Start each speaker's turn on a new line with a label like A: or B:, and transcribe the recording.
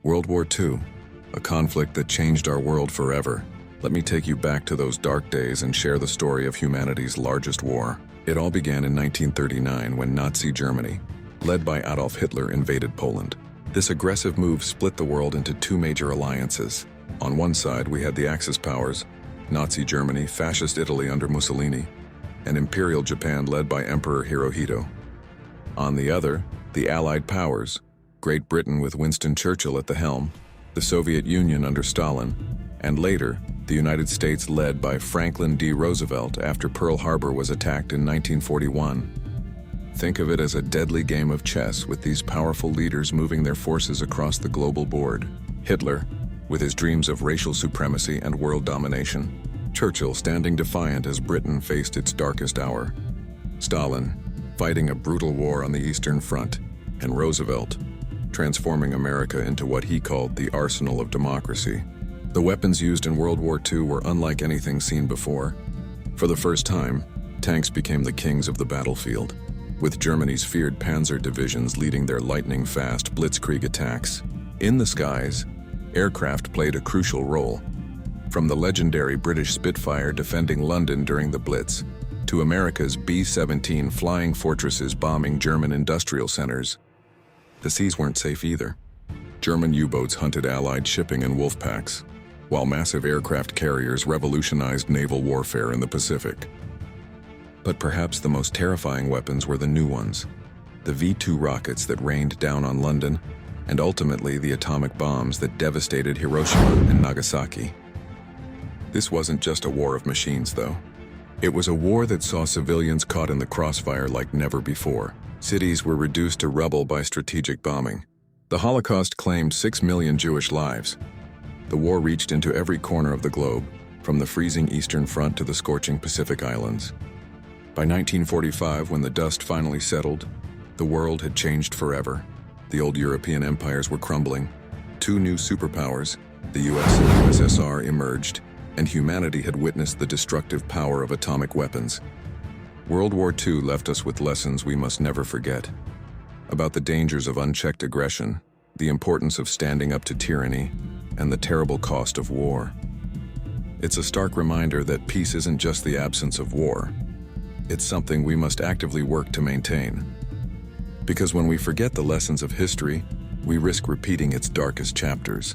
A: World War II, a conflict that changed our world forever. Let me take you back to those dark days and share the story of humanity's largest war. It all began in 1939 when Nazi Germany, led by Adolf Hitler, invaded Poland. This aggressive move split the world into two major alliances. On one side, we had the Axis powers, Nazi Germany, Fascist Italy under Mussolini, and Imperial Japan led by Emperor Hirohito. On the other, the Allied powers, Great Britain with Winston Churchill at the helm, the Soviet Union under Stalin, and later, the United States led by Franklin D. Roosevelt after Pearl Harbor was attacked in 1941. Think of it as a deadly game of chess with these powerful leaders moving their forces across the global board. Hitler, with his dreams of racial supremacy and world domination. Churchill standing defiant as Britain faced its darkest hour. Stalin, fighting a brutal war on the Eastern Front. And Roosevelt, transforming America into what he called the arsenal of democracy. The weapons used in World War II were unlike anything seen before. For the first time, tanks became the kings of the battlefield, with Germany's feared panzer divisions leading their lightning-fast blitzkrieg attacks. In the skies, aircraft played a crucial role. From the legendary British Spitfire defending London during the Blitz, to America's B-17 flying fortresses bombing German industrial centers. The seas weren't safe either. German U-boats hunted Allied shipping in wolf packs, while massive aircraft carriers revolutionized naval warfare in the Pacific. But perhaps the most terrifying weapons were the new ones, the V-2 rockets that rained down on London, and ultimately the atomic bombs that devastated Hiroshima and Nagasaki. This wasn't just a war of machines, though. It was a war that saw civilians caught in the crossfire like never before. Cities were reduced to rubble by strategic bombing. The Holocaust claimed 6 million Jewish lives. The war reached into every corner of the globe, from the freezing Eastern Front to the scorching Pacific Islands. By 1945, when the dust finally settled, the world had changed forever. The old European empires were crumbling. Two new superpowers, the US and USSR, emerged, and humanity had witnessed the destructive power of atomic weapons. World War II left us with lessons we must never forget. About the dangers of unchecked aggression, the importance of standing up to tyranny, and the terrible cost of war. It's a stark reminder that peace isn't just the absence of war. It's something we must actively work to maintain. Because when we forget the lessons of history, we risk repeating its darkest chapters.